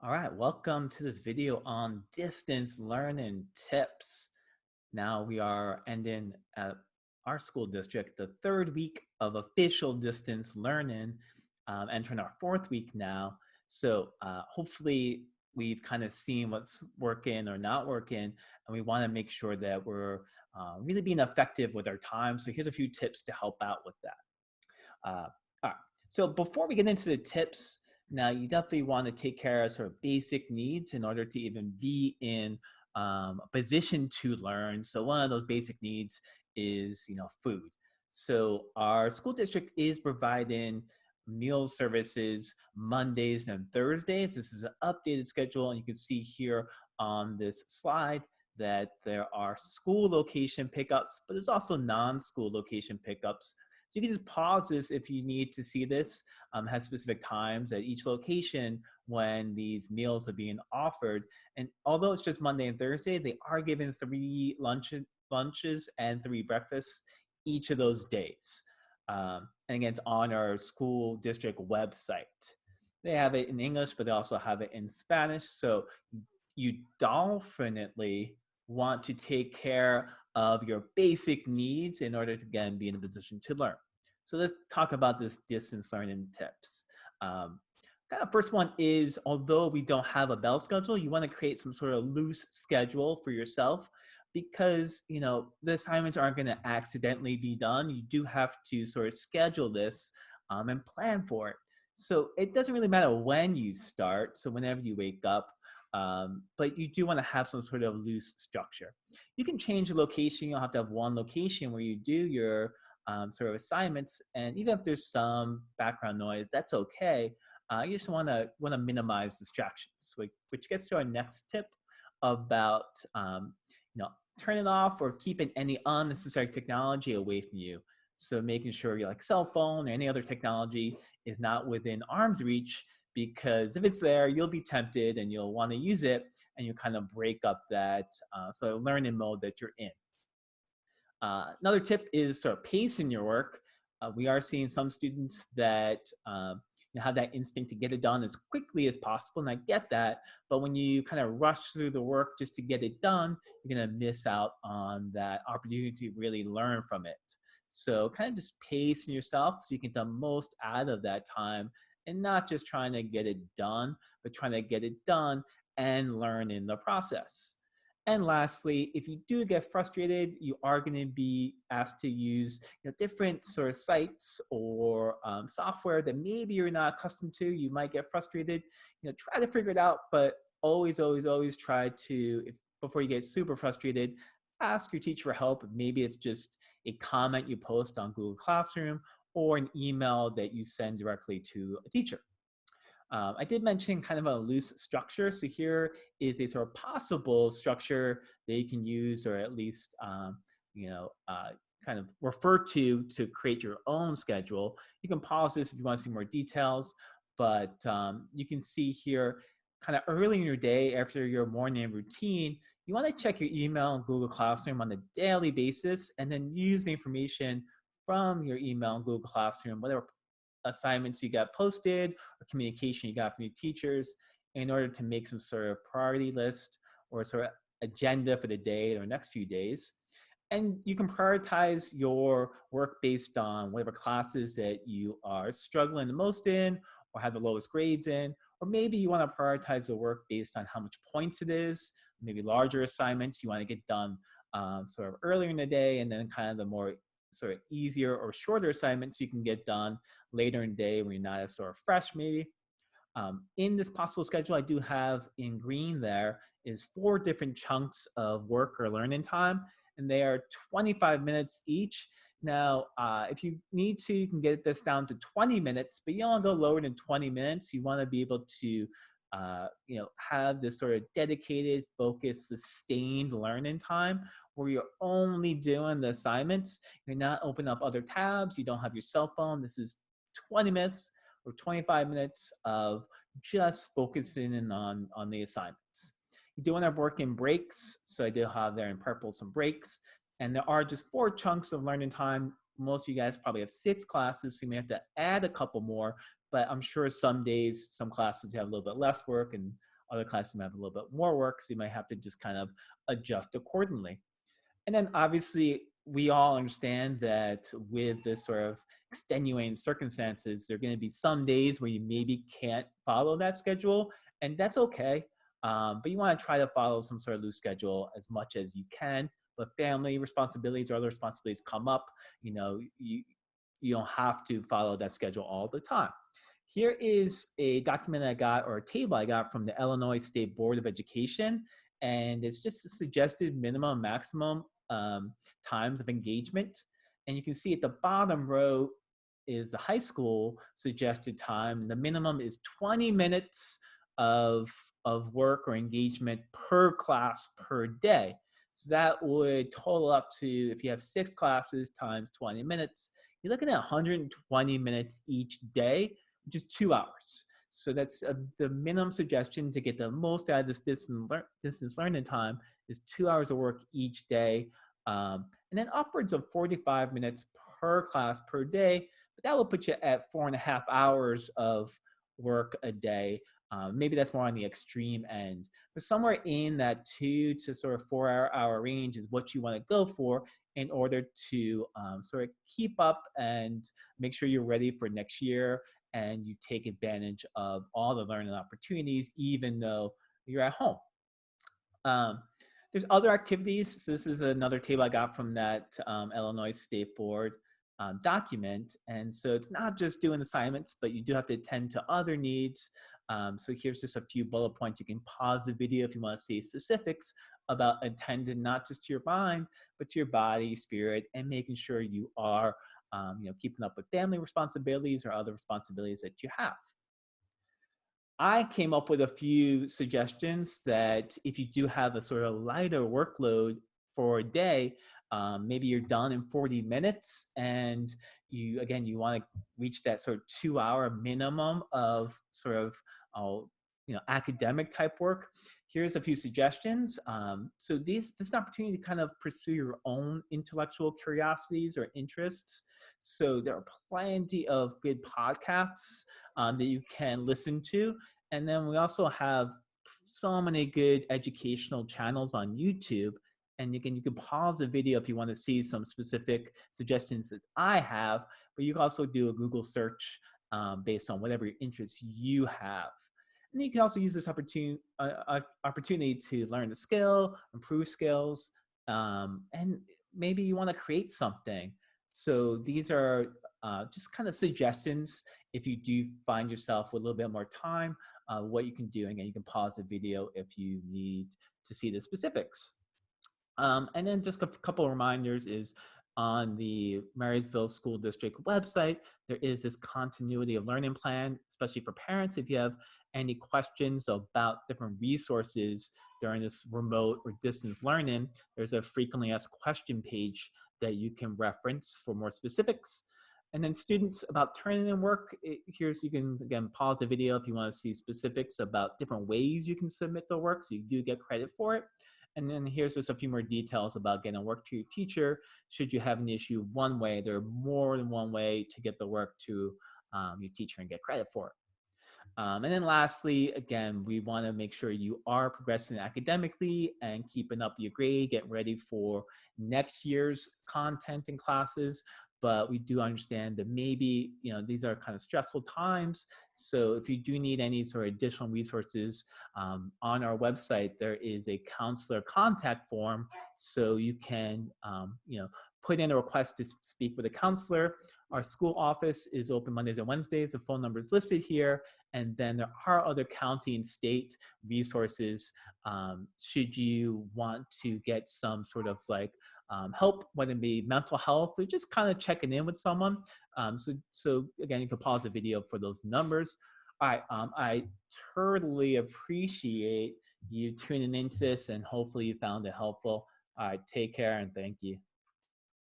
All right, welcome to this video on distance learning tips. Now we are ending at our school district the third week of official distance learning, entering our fourth week now. So hopefully we've kind of seen what's working or not working, and we want to make sure that we're really being effective with our time. So here's a few tips to help out with that. All right. So before we get into the tips, now you definitely want to take care of sort of basic needs in order to even be in a position to learn. So one of those basic needs is, food. So our school district is providing meal services Mondays and Thursdays. This is an updated schedule, and you can see here on this slide that there are school location pickups, but there's also non-school location pickups. So you can just pause this if you need to see this. Has specific times at each location when these meals are being offered. And although it's just Monday and Thursday, they are given three lunches and three breakfasts each of those days. And again, it's on our school district website. They have it in English, but they also have it in Spanish. So you definitely want to take care of your basic needs in order to, again, be in a position to learn. So let's talk about this distance learning tips. Um, Kind of first one is, although we don't have a bell schedule, you want to create some sort of loose schedule for yourself because the assignments aren't going to accidentally be done. You do have to sort of schedule this and plan for it. So it doesn't really matter when you start. So whenever you wake up, but you do want to have some sort of loose structure. You can change the location. You'll have to have one location where you do your sort of assignments, and even if there's some background noise, that's okay. You just want to minimize distractions, which gets to our next tip about turning off or keeping any unnecessary technology away from you. So making sure your like cell phone or any other technology is not within arm's reach, because if it's there, you'll be tempted and you'll want to use it, and you kind of break up that sort of learning mode that you're in. Another tip is sort of pacing your work. We are seeing some students that have that instinct to get it done as quickly as possible, and I get that. But when you kind of rush through the work just to get it done, you're going to miss out on that opportunity to really learn from it. So kind of just pacing yourself so you can get the most out of that time, and not just trying to get it done, but trying to get it done and learn in the process. And lastly, if you do get frustrated, you are going to be asked to use different sort of sites or software that maybe you're not accustomed to. You might get frustrated. Try to figure it out, but always, always, always try to, before you get super frustrated, ask your teacher for help. Maybe it's just a comment you post on Google Classroom or an email that you send directly to a teacher. I did mention kind of a loose structure. So here is a sort of possible structure that you can use, or at least kind of refer to create your own schedule. You can pause this if you want to see more details, but you can see here kind of early in your day after your morning routine, you want to check your email and Google Classroom on a daily basis, and then use the information from your email and Google Classroom, whatever assignments you got posted or communication you got from your teachers, in order to make some sort of priority list or sort of agenda for the day or next few days. And you can prioritize your work based on whatever classes that you are struggling the most in or have the lowest grades in. Or maybe you want to prioritize the work based on how much points it is, maybe larger assignments you want to get done sort of earlier in the day, and then kind of the more sort of easier or shorter assignments you can get done later in the day when you're not as sort of fresh maybe. In this possible schedule, I do have in green there is 4 different chunks of work or learning time, and they are 25 minutes each. Now, if you need to, you can get this down to 20 minutes, but you don't want to go lower than 20 minutes. You want to be able to have this sort of dedicated, focused, sustained learning time where you're only doing the assignments. You're not opening up other tabs. You don't have your cell phone. This is 20 minutes or 25 minutes of just focusing in on the assignments. You're doing our work in breaks. So I do have there in purple some breaks. And there are just 4 chunks of learning time. Most of you guys probably have 6 classes, so you may have to add a couple more, but I'm sure some days, some classes you have a little bit less work, and Other classes might have a little bit more work, so you might have to just kind of adjust accordingly. And then obviously, we all understand that with this sort of extenuating circumstances, there are going to be some days where you maybe can't follow that schedule, and that's okay. But you want to try to follow some sort of loose schedule as much as you can. But family responsibilities or other responsibilities come up, you don't have to follow that schedule all the time. Here is a document I got, or a table I got from the Illinois State Board of Education, and it's just a suggested minimum maximum times of engagement. And you can see at the bottom row is the high school suggested time. The minimum is 20 minutes of work or engagement per class per day. So that would total up to, if you have 6 classes times 20 minutes, you're looking at 120 minutes each day, which is 2 hours. So that's the minimum suggestion to get the most out of this distance learning time is 2 hours of work each day, and then upwards of 45 minutes per class per day. But that will put you at 4.5 hours of work a day. Maybe that's more on the extreme end, but somewhere in that 2 to sort of 4 hour range is what you want to go for in order to sort of keep up and make sure you're ready for next year and you take advantage of all the learning opportunities, even though you're at home. There's other activities. So this is another table I got from that Illinois State Board document. And so it's not just doing assignments, but you do have to attend to other needs. So here's just a few bullet points. You can pause the video if you want to see specifics about attending not just to your mind, but to your body, spirit, and making sure you are keeping up with family responsibilities or other responsibilities that you have. I came up with a few suggestions that if you do have a sort of lighter workload for a day, maybe you're done in 40 minutes and you want to reach that sort of 2 hour minimum of sort of academic type work. Here's a few suggestions. So this is an opportunity to kind of pursue your own intellectual curiosities or interests. So there are plenty of good podcasts that you can listen to. And then we also have so many good educational channels on YouTube. And you can pause the video if you want to see some specific suggestions that I have, but you can also do a Google search based on whatever interests you have. And you can also use this opportunity to learn a skill, improve skills, and maybe you want to create something. So these are just kind of suggestions if you do find yourself with a little bit more time, what you can do. Again, you can pause the video if you need to see the specifics. And then just a couple of reminders is on the Marysville School District website, there is this continuity of learning plan, especially for parents. If you have any questions about different resources during this remote or distance learning, there's a frequently asked question page that you can reference for more specifics. And then students, about turning in work, here's, you can again pause the video if you want to see specifics about different ways you can submit the work so you do get credit for it. And then here's just a few more details about getting work to your teacher. Should you have an issue one way, there are more than one way to get the work to your teacher and get credit for it. And then lastly, again, we want to make sure you are progressing academically and keeping up your grade, getting ready for next year's content and classes. But we do understand that maybe, these are kind of stressful times. So if you do need any sort of additional resources, on our website, there is a counselor contact form. So you can, put in a request to speak with a counselor. Our school office is open Mondays and Wednesdays. The phone number is listed here. And then there are other county and state resources should you want to get some sort of help, whether it be mental health or just kind of checking in with someone. So again, you can pause the video for those numbers. All right, I totally appreciate you tuning into this and hopefully you found it helpful. All right, take care and thank you.